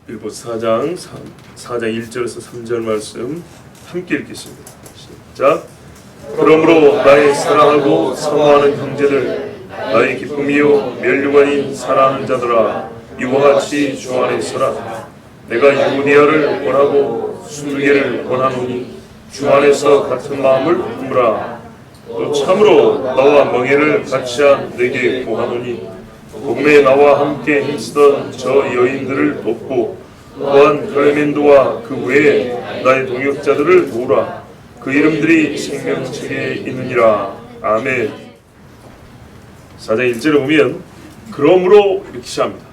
빌보 4장 1절에서 3절 말씀 함께 읽겠습니다. 시작. 그러므로 나의 사랑하고 사모하는 형제들, 나의 기쁨이요 멸류관인 사랑하는 자들아, 이와 같이 주 안에 서라. 내가 유디아를 원하고 순두개를 원하노니 주 안에서 같은 마음을 품으라. 또 참으로 나와 멍에를 같이 한 내게 구하노니 복음에 나와 함께 힘쓰던 저 여인들을 돕고 또한 클레멘도와 그 외에 나의 동역자들을 도우라. 그 이름들이 생명책에 있느니라. 아멘. 4장 1절에 보면 그러므로 이렇게 시작합니다.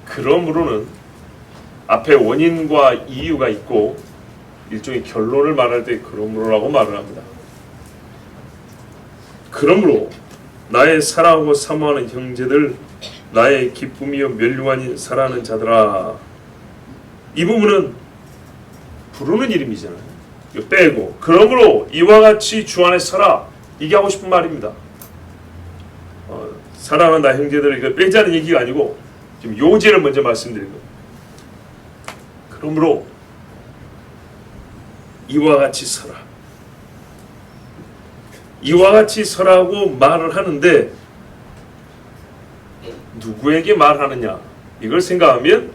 그러므로는 앞에 원인과 이유가 있고 일종의 결론을 말할 때 그러므로라고 말을 합니다. 그러므로 나의 사랑하고 사모하는 형제들, 나의 기쁨이요 멸류관인 사랑하는 자들아. 이 부분은 부르는 이름이잖아요. 이거 빼고 그러므로 이와 같이 주 안에 서라. 이게 하고 싶은 말입니다. 사랑하는 나 형제들, 이거 빼자는 얘기가 아니고 지금 요지를 먼저 말씀드린 거예요. 그러므로 이와 같이 서라. 이와 같이 서라고 말을 하는데 누구에게 말하느냐? 이걸 생각하면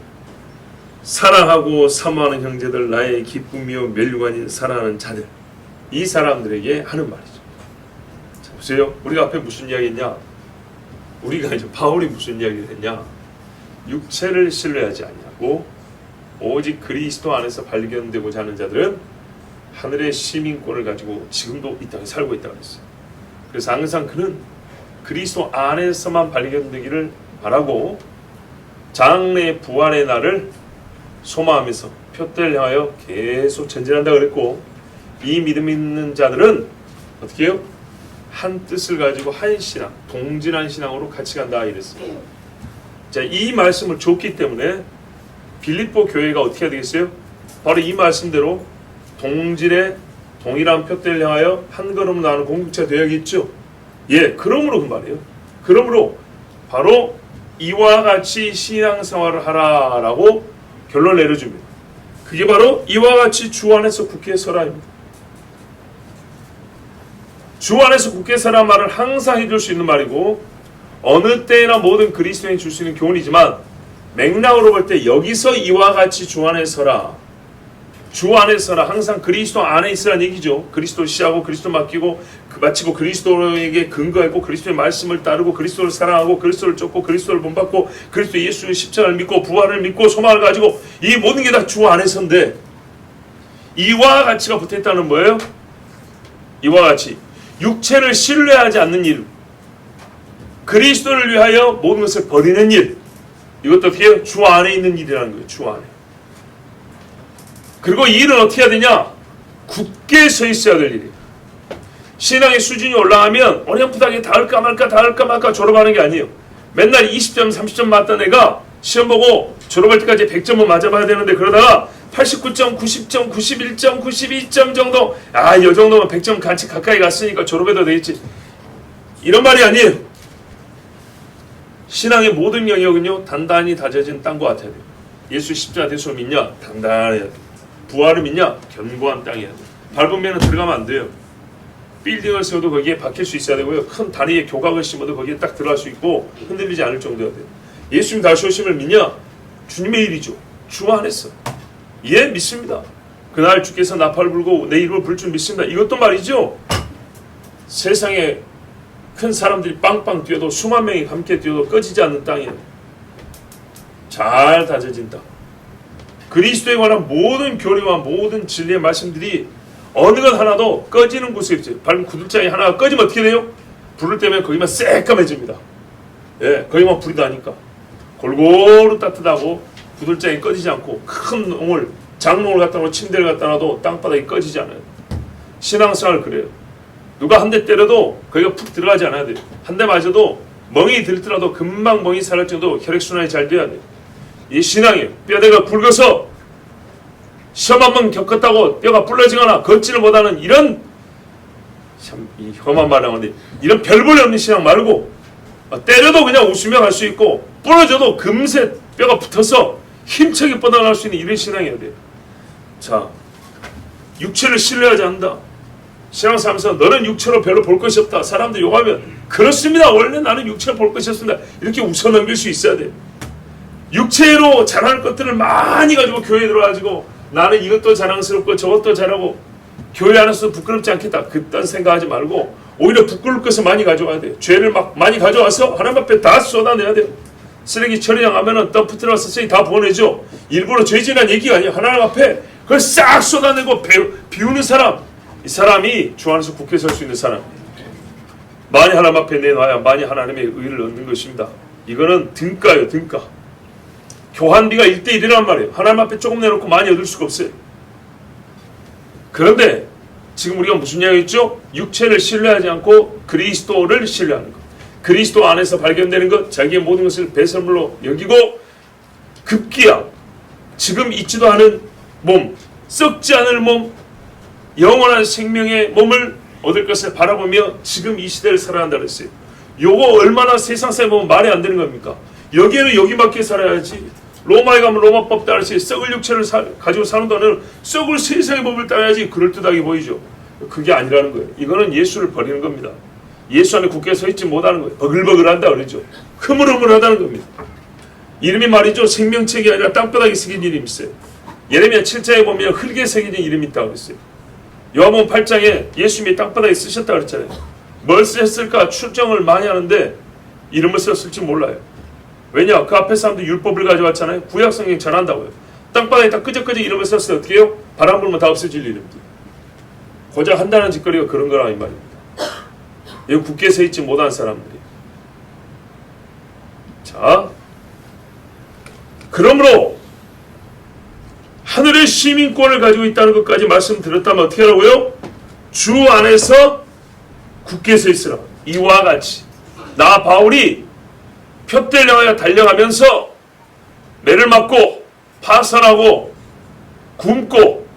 사랑하고 사모하는 형제들, 나의 기쁨이요 멸류관인 사랑하는 자들, 이 사람들에게 하는 말이죠. 자, 보세요. 우리가 앞에 무슨 이야기 했냐? 우리가 이제 바울이 무슨 이야기를 했냐? 육체를 신뢰하지 아니하고 오직 그리스도 안에서 발견되고자 하는 자들은 하늘의 시민권을 가지고 지금도 이 땅에 살고 있다고 했어요. 그래서 항상 그는 그리스도 안에서만 발견되기를 바라고 장래 부활의 날을 소망하면서 표대를 향하여 계속 전진한다고 그랬고, 이 믿음 있는 자들은 어떻게 해요? 한 뜻을 가지고 한 신앙, 동질한 신앙으로 같이 간다 이랬어요. 자, 이 말씀을 줬기 때문에 빌립보 교회가 어떻게 해야 되겠어요? 바로 이 말씀대로 동질의 동일한 표대를 향하여 한 걸음 나아가는 공동체가 되어야겠죠. 예, 그러므로 그 말이에요. 그러므로 바로 이와 같이 신앙생활을 하라라고 결론을 내려줍니다. 그게 바로 이와 같이 주 안에서 굳게 서라입니다. 주 안에서 굳게 서라 말을 항상 해줄 수 있는 말이고, 어느 때나 모든 그리스도인이 줄 수 있는 교훈이지만 맥락으로 볼 때 여기서 이와 같이 주 안에 서라, 주 안에 서라, 항상 그리스도 안에 있으라는 얘기죠. 그리스도를 시하고 그리스도 맡기고 마치고 그리스도에게 근거하고 그리스도의 말씀을 따르고 그리스도를 사랑하고 그리스도를 쫓고 그리스도를 본받고 그리스도 예수의 십자가를 믿고 부활을 믿고 소망을 가지고 이 모든 게 다 주 안에서인데, 이와 같이가 붙어있다는 뭐예요? 이와 같이 육체를 신뢰하지 않는 일, 그리스도를 위하여 모든 것을 버리는 일, 이것도 어떻게 해요? 주 안에 있는 일이라는 거예요. 주 안에. 그리고 이 일은 어떻게 해야 되냐? 굳게 서 있어야 될 일이에요. 신앙의 수준이 올라가면 어렴풋하게 다 할까 말까 졸업하는 게 아니에요. 맨날 20점 30점 맞던 애가 시험 보고 졸업할 때까지 100점은 맞아봐야 되는데, 그러다가 89점 90점 91점 92점 정도, 이 정도면 100점 같이 가까이 갔으니까 졸업해도 되겠지, 이런 말이 아니에요. 신앙의 모든 영역은요 단단히 다져진 땅과 같아야 돼요. 예수 십자가 대속을 믿냐? 단단해야 돼요. 부활을 믿냐? 견고한 땅이어야 돼요. 밟으면 들어가면 안 돼요. 빌딩을 세워도 거기에 박힐 수 있어야 되고요. 큰 다리에 교각을 심어도 거기에 딱 들어갈 수 있고 흔들리지 않을 정도여야 돼요. 예수님 다시 오심을 믿냐? 주님의 일이죠. 주 안에서. 예, 믿습니다. 그날 주께서 나팔을 불고 내 이름을 부를 줄 믿습니다. 이것도 말이죠. 세상에 큰 사람들이 빵빵 뛰어도 수만 명이 함께 뛰어도 꺼지지 않는 땅이에요. 잘 다져진 땅. 그리스도에 관한 모든 교리와 모든 진리의 말씀들이 어느 것 하나도 꺼지는 곳에 없어요. 밝은 구들장이 하나가 꺼지면 어떻게 돼요? 불을 때문에 거기만 새까매집니다. 예, 거기만 불이 나니까 골고루 따뜻하고 구들장이 꺼지지 않고, 큰 농을 장롱을 갖다 놓고 침대를 갖다 놔도 땅바닥이 꺼지지 않아요. 신앙생활 그래요. 누가 한 대 때려도 거기가 푹 들어가지 않아야 돼요. 한 대 맞아도 멍이 들더라도 금방 멍이 사라질 정도로 혈액순환이 잘 돼야 돼요. 이 신앙이에요. 뼈대가 굵어서 시험 한번 겪었다고 뼈가 부러지거나 걷지를 못하는 이런, 참 이 험한 말을 하는데, 이런 별볼이 없는 신앙 말고 때려도 그냥 웃으며 갈 수 있고 부러져도 금세 뼈가 붙어서 힘차게 뻗어나갈 수 있는 이런 신앙이어야 돼요. 자, 육체를 신뢰하지 않는다. 신앙생활하면서 너는 육체로 별로 볼 것이 없다. 사람들 욕하면 그렇습니다. 원래 나는 육체로 볼 것이 없습니다. 이렇게 웃어 넘길 수 있어야 돼요. 육체로 자랑할 것들을 많이 가지고 교회에 들어가지고 나는 이것도 자랑스럽고 저것도 잘하고 교회 안에서 부끄럽지 않겠다. 그딴 생각하지 말고 오히려 부끄러울 것을 많이 가져와야 돼요. 죄를 막 많이 가져와서 하나님 앞에 다 쏟아내야 돼요. 쓰레기 처리장 가면은 덤프트럭에서 쓰레기 다 보내죠. 일부러 죄진한 얘기가 아니에요. 하나님 앞에 그걸 싹 쏟아내고 비우는 사람, 이 사람이 주 안에서 굳게 설 수 있는 사람이에요. 많이 하나님 앞에 내놔야 많이 하나님의 의를 얻는 것입니다. 이거는 등가예요. 등가. 교환비가 1:1이란 말이에요. 하나님 앞에 조금 내놓고 많이 얻을 수가 없어요. 그런데 지금 우리가 무슨 이야기 했죠? 육체를 신뢰하지 않고 그리스도를 신뢰하는 것. 그리스도 안에서 발견되는 것, 자기의 모든 것을 배설물로 여기고 급기야 지금 있지도 않은 몸, 썩지 않을 몸, 영원한 생명의 몸을 얻을 것을 바라보며 지금 이 시대를 살아간다 그랬어요. 요거 얼마나 세상사에 보면 말이 안 되는 겁니까? 여기에는 여기밖에 살아야지. 로마에 가면 로마법 따르시 썩을 육체를 가지고 사는 동안은 썩을 세상의 법을 따라야지. 그럴듯하게 보이죠. 그게 아니라는 거예요. 이거는 예수를 버리는 겁니다. 예수 안에 굳게 서 있지 못하는 거예요. 버글버글한다 그러죠. 흐물흐물하다는 겁니다. 이름이 말이죠. 생명책이 아니라 땅바닥에 새긴 이름이 있어요. 예레미야 7장에 보면 흙에 새겨진 이름이 있다고 그랬어요. 요한복음 8장에 예수님이 땅바닥에 쓰셨다 그랬잖아요. 뭘 쓰셨을까 추정을 많이 하는데 이름을 썼을지 몰라요. 왜냐? 그 앞에 사람들 율법을 가져왔잖아요. 구약 성경 전한다고요. 땅바닥에 딱 끄적끄적 이름을 썼을 때 어떻게 해요? 바람 불면 다 없어질 이름들. 고작 한다는 짓거리가 그런 거라 이 말입니다. 여기 굳게 서 있지 못한 사람들이. 자, 그러므로 하늘의 시민권을 가지고 있다는 것까지 말씀드렸다면 어떻게 하라고요? 주 안에서 굳게 서 있으라. 이와 같이 나 바울이 표대를 향하여 달려가면서 매를 맞고 파산하고 굶고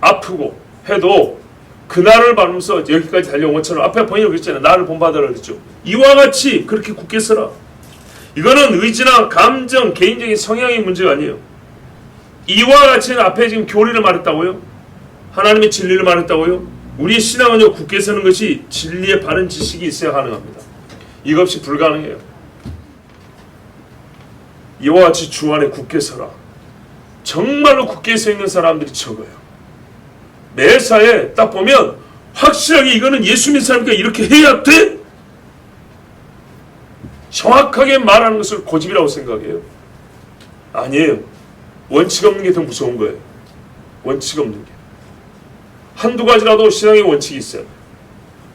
아프고 해도 그날을 바라면서 여기까지 달려온 것처럼 앞에 본인이 그랬잖아요. 나를 본받으라 그랬죠. 이와 같이 그렇게 굳게 서라. 이거는 의지나 감정, 개인적인 성향의 문제가 아니에요. 이와 같이는 앞에 지금 교리를 말했다고요? 하나님의 진리를 말했다고요? 우리의 신앙은요, 굳게 서는 것이 진리의 바른 지식이 있어야 가능합니다. 이거 없이 불가능해요. 이와 같이 주 안에 굳게 서라. 정말로 굳게 서 있는 사람들이 적어요. 매사에 딱 보면 확실하게 이거는 예수 믿는 사람이니까 이렇게 해야 돼? 정확하게 말하는 것을 고집이라고 생각해요. 아니에요. 원칙 없는 게 더 무서운 거예요. 원칙 없는 게. 한두 가지라도 신앙의 원칙이 있어요.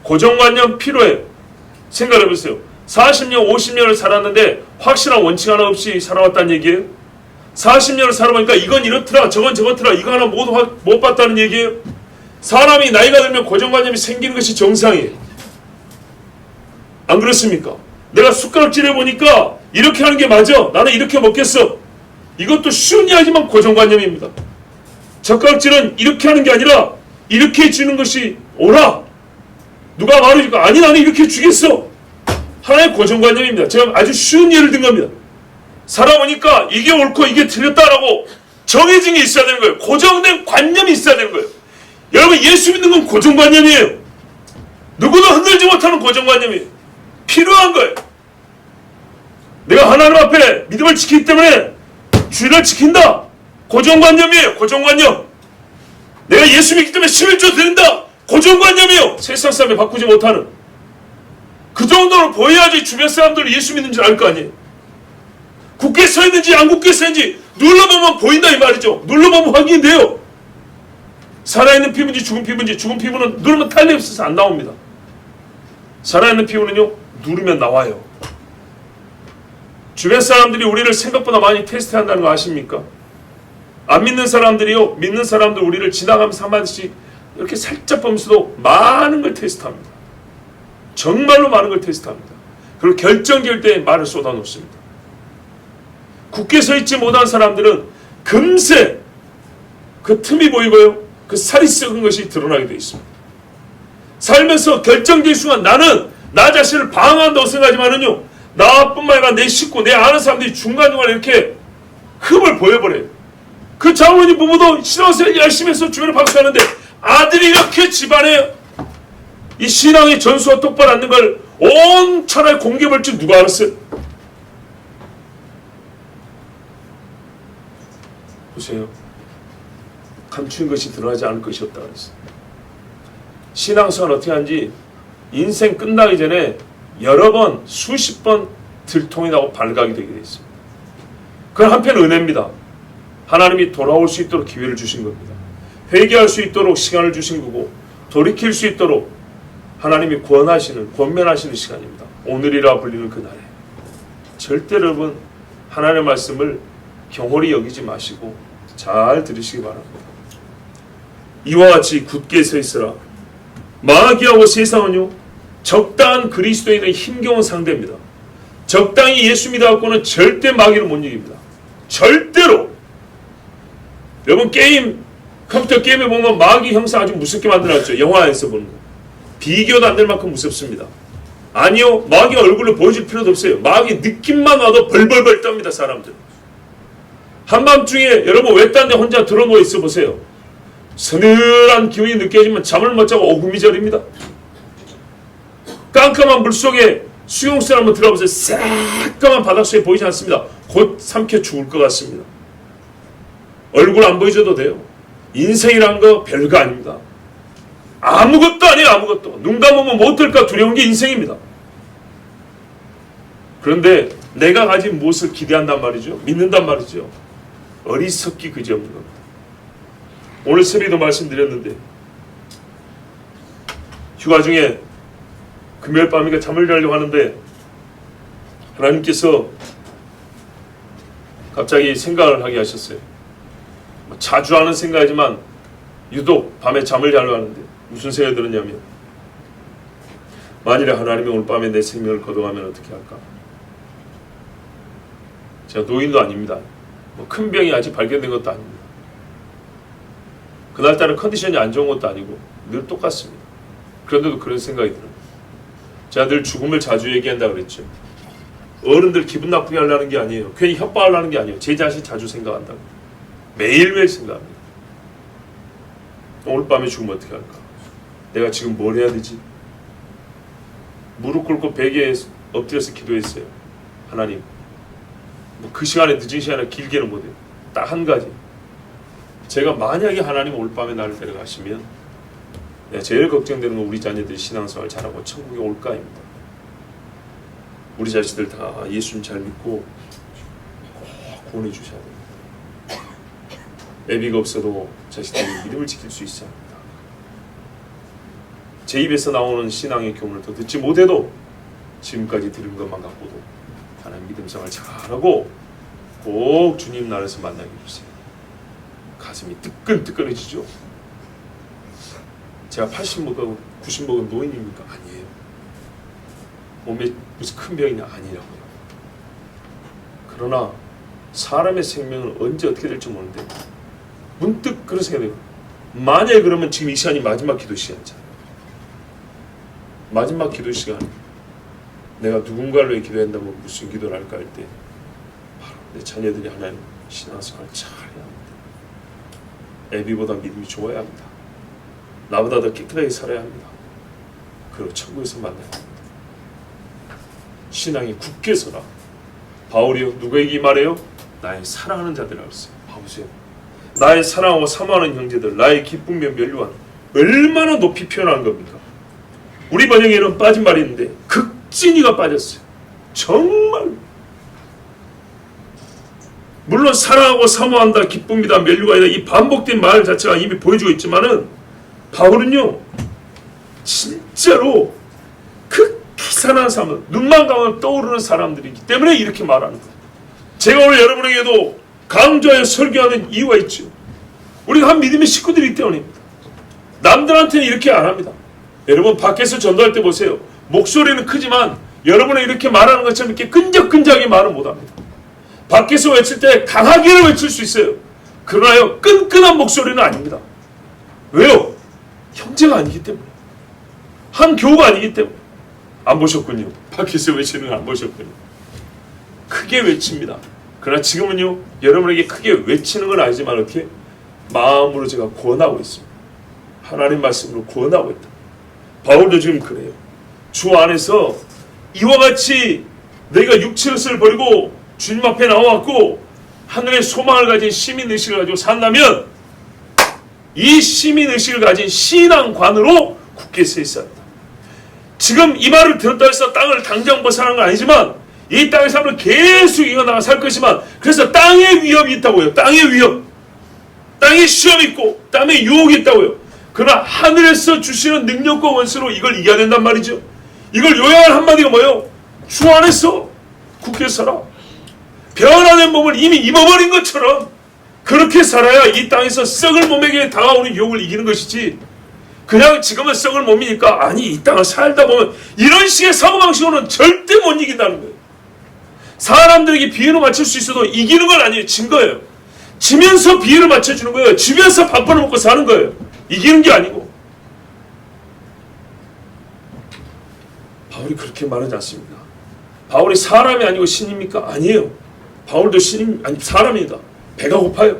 고정관념 필요해요. 생각해보세요. 40년, 50년을 살았는데 확실한 원칙 하나 없이 살아왔다는 얘기예요. 40년을 살아보니까 이건 이렇더라, 저건 저렇더라, 이거 하나 못 봤다는 얘기예요. 사람이 나이가 들면 고정관념이 생기는 것이 정상이에요. 안 그렇습니까? 내가 숟가락질해 보니까 이렇게 하는 게 맞아. 나는 이렇게 먹겠어. 이것도 쉬운 이야기지만 고정관념입니다. 젓가락질은 이렇게 하는 게 아니라 이렇게 주는 것이 옳아. 누가 말해줄까? 아니 나는 이렇게 주겠어. 하나의 고정관념입니다. 제가 아주 쉬운 예를 든 겁니다. 살아보니까 이게 옳고 이게 틀렸다라고 정해진 게 있어야 되는 거예요. 고정된 관념이 있어야 되는 거예요. 여러분 예수 믿는 건 고정관념이에요. 누구도 흔들지 못하는 고정관념이 필요한 거예요. 내가 하나님 앞에 믿음을 지키기 때문에 주일을 지킨다. 고정관념이에요. 고정관념. 내가 예수 믿기 때문에 11조 드린다. 고정관념이에요. 세상 사람이 바꾸지 못하는. 그 정도로 보여야지 주변 사람들이 예수 믿는 줄 알 거 아니에요. 굳게 서 있는지 안 굳게 서 있는지 눌러보면 보인다 이 말이죠. 눌러보면 확인돼요. 살아있는 피부인지 죽은 피부인지. 죽은 피부는 누르면 탄력이 없어서 안 나옵니다. 살아있는 피부는요 누르면 나와요. 주변 사람들이 우리를 생각보다 많이 테스트한다는 거 아십니까? 안 믿는 사람들이요 믿는 사람들 우리를 지나가면서 한마디씩 이렇게 살짝 보면서도 많은 걸 테스트합니다. 정말로 많은 걸 테스트합니다. 그리고 결정될 때 말을 쏟아놓습니다. 굳게 서 있지 못한 사람들은 금세 그 틈이 보이고요 그 살이 썩은 것이 드러나게 되어 있습니다. 살면서 결정될 순간 나는 나 자신을 방어한다고 생각하지만은요 나뿐만 아니라 내 식구 내 아는 사람들이 중간중간에 이렇게 흠을 보여버려요. 그 장모님 부부도 신앙생활 열심히 해서 주변에 박수하는데 아들이 이렇게 집안에 이 신앙의 전수가 똑바로 않는 걸 온 천하에 공개할 줄 누가 알았어요? 보세요. 감추인 것이 드러나지 않을 것이 없다 그랬어요. 신앙생활 어떻게 하는지 인생 끝나기 전에 여러 번 수십 번 들통이 나고 발각이 되게 되어 있습니다. 그건 한편 은혜입니다. 하나님이 돌아올 수 있도록 기회를 주신 겁니다. 회개할 수 있도록 시간을 주신 거고 돌이킬 수 있도록 하나님이 권면하시는 시간입니다. 오늘이라 불리는 그날에 절대 여러분 하나님의 말씀을 경홀히 여기지 마시고 잘 들으시기 바랍니다. 이와 같이 굳게 서 있으라. 마귀하고 세상은요 적당한 그리스도인의 힘겨운 상대입니다. 적당히 예수 믿어갖고는 절대 마귀를 못 이깁니다. 절대로. 여러분 컴퓨터 게임에 보면 마귀 형상 아주 무섭게 만들어놨죠. 영화에서 보는 거. 비교도 안 될 만큼 무섭습니다. 아니요. 마귀가 얼굴로 보여줄 필요도 없어요. 마귀 느낌만 와도 벌벌벌 떱니다. 사람들. 한밤중에 여러분 외딴 데 혼자 들어누워 있어 보세요. 서늘한 기운이 느껴지면 잠을 못 자고 오구미절입니다. 깜깜한 물속에 수용실 한번 들어가보세요. 새까만 바닷속에 보이지 않습니다. 곧 삼켜 죽을 것 같습니다. 얼굴 안 보여줘도 돼요. 인생이란 거 별거 아닙니다. 아무것도 아니에요. 아무것도. 눈 감으면 못할까 두려운 게 인생입니다. 그런데 내가 가진 무엇을 기대한단 말이죠. 믿는단 말이죠. 어리석기 그지없는 겁니다. 오늘 새벽에도 말씀드렸는데 휴가 중에 금요일 밤이니까 잠을 자려고 하는데 하나님께서 갑자기 생각을 하게 하셨어요. 자주 하는 생각이지만 유독 밤에 잠을 자려고 하는데 무슨 생각이 들었냐면 만일에 하나님이 오늘 밤에 내 생명을 거둬가면 어떻게 할까? 제가 노인도 아닙니다. 큰 병이 아직 발견된 것도 아닙니다. 그날따라 컨디션이 안 좋은 것도 아니고 늘 똑같습니다. 그런데도 그런 생각이 들어요. 제가 늘 죽음을 자주 얘기한다고 그랬죠. 어른들 기분 나쁘게 하려는 게 아니에요. 괜히 협박하려는 게 아니에요. 제 자신 자주 생각한다고. 매일매일 생각합니다. 오늘 밤에 죽으면 어떻게 할까? 내가 지금 뭘 해야 되지? 무릎 꿇고 베개에 엎드려서 기도했어요. 하나님, 그 시간에 늦은 시간에 길게는 못해요. 딱 한 가지. 제가 만약에 하나님 오늘 밤에 나를 데려가시면 내가 제일 걱정되는 건 우리 자녀들이 신앙생활 잘하고 천국에 올까입니다. 우리 자식들 다 예수님 잘 믿고 꼭 구원해 주셔야 됩니다. 애비가 없어도 자식들이 믿음을 지킬 수 있어야 합니다. 제 입에서 나오는 신앙의 교훈을 더 듣지 못해도 지금까지 들은 것만 갖고도 하나님 믿음 생활 잘하고 꼭 주님 나라에서 만나게 해주세요. 가슴이 뜨끈뜨끈해지죠. 제가 80 먹고 90 먹은 노인입니까? 아니에요. 몸에 무슨 큰 병이냐? 아니라고요. 그러나 사람의 생명은 언제 어떻게 될지 모르는데 문득 그런 생각이 들어요. 만약에 그러면 지금 이 시간이 마지막 기도 시간이잖아요. 마지막 기도 시간 내가 누군가를 위해 기도한다면 무슨 기도를 할까 할 때 바로 내 자녀들이 하나님 신앙생활 잘해야 합니다. 애비보다 믿음이 좋아야 합니다. 나보다 더 깨끗하게 살아야 합니다. 그리고 천국에서 만나야 합니다. 신앙이 굳게 서라. 바울이요 누구에게 말해요? 나의 사랑하는 자들이라고 했어요. 봐보세요. 나의 사랑하고 사모하는 형제들, 나의 기쁨며 면류한 얼마나 높이 표현한 겁니까? 우리 번역에는 빠진 말이 있는데 극진히가 빠졌어요. 정말. 물론 사랑하고 사모한다, 기쁨이다, 면류관이다 이 반복된 말 자체가 이미 보여주고 있지만은 바울은요 진짜로 극히 사랑하는 사람, 눈만 감으면 떠오르는 사람들이기 때문에 이렇게 말하는 거예요. 제가 오늘 여러분에게도 강조하여 설교하는 이유가 있죠. 우리가 한 믿음의 식구들이기 때문입니다. 남들한테는 이렇게 안 합니다. 여러분 밖에서 전도할 때 보세요. 목소리는 크지만 여러분은 이렇게 말하는 것처럼 이렇게 끈적끈적하게 말을 못합니다. 밖에서 외칠 때 강하게는 외칠 수 있어요. 그러나요 끈끈한 목소리는 아닙니다. 왜요? 형제가 아니기 때문에, 한 교우가 아니기 때문에. 안 보셨군요. 밖에서 외치는 거 안 보셨군요. 크게 외칩니다. 그러나 지금은요, 여러분에게 크게 외치는 건 아니지만 어떻게 마음으로 제가 구원하고 있습니다. 하나님 말씀으로 구원하고 있다. 바울도 지금 그래요. 주 안에서 이와 같이 너희가 육체의식을 버리고 주님 앞에 나와갖고 하늘의 소망을 가진 시민의식을 가지고 산다면 이 시민의식을 가진 신앙관으로 굳게 서 있어야 한다. 지금 이 말을 들었다 해서 땅을 당장 벗어나는 건 아니지만 이 땅의 삶을 계속 이어나가 살 것이지만 그래서 땅의 위협이 있다고요. 땅의 위협. 땅의 시험이 있고 땅의 유혹이 있다고요. 그러나 하늘에서 주시는 능력과 원수로 이걸 이겨야 된단 말이죠. 이걸 요약할 한마디가 뭐예요? 주 안에서 굳게 살아. 변화된 몸을 이미 입어버린 것처럼 그렇게 살아야 이 땅에서 썩을 몸에게 다가오는 유혹을 이기는 것이지, 그냥 지금은 썩을 몸이니까 아니 이 땅을 살다 보면 이런 식의 사고방식으로는 절대 못 이긴다는 거예요. 사람들에게 비유를 맞출 수 있어도 이기는 건 아니에요. 진 거예요. 지면서 비유를 맞춰주는 거예요. 지면서 밥 벌어먹고 사는 거예요. 이기는 게 아니고. 바울이 그렇게 말하지 않습니다. 바울이 사람이 아니고 신입니까? 아니에요. 바울도 신임, 아니 사람입니다. 배가 고파요.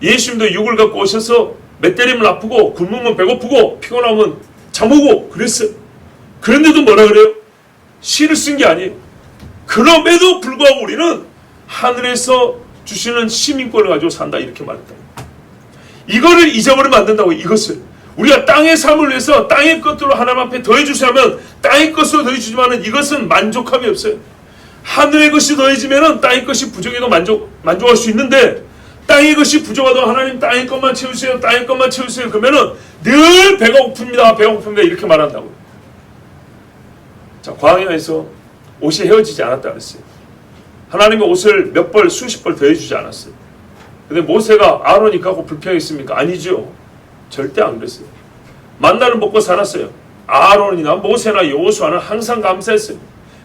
예수님도 육을 갖고 오셔서 몇 때리면 아프고 굶으면 배고프고 피곤하면 잠오고 그랬어요. 그런데도 뭐라 그래요? 시를 쓴 게 아니에요. 그럼에도 불구하고 우리는 하늘에서 주시는 시민권을 가지고 산다 이렇게 말했다. 이거를 잊어버리면 안 된다고. 이것을 우리가 땅의 삶을 위해서 땅의 것들로 하나님 앞에 더해주셔야 하면 땅의 것으로 더해주지만은 이것은 만족함이 없어요. 하늘의 것이 더해지면은 땅의 것이 부족해도 만족할 수 있는데, 땅의 것이 부족하도 하나님 땅의 것만 채우세요, 땅의 것만 채우세요 그러면은 늘 배가 고픕니다, 배가 고픕니다 이렇게 말한다고요. 자, 광야에서 옷이 헤어지지 않았다 그랬어요. 하나님이 옷을 몇 벌 수십 벌 더해주지 않았어요. 근데 모세가 아론이 가고 불평했습니까? 아니죠. 절대 안 그랬어요. 만나를 먹고 살았어요. 아론이나 모세나 여호수아는 항상 감사했어요.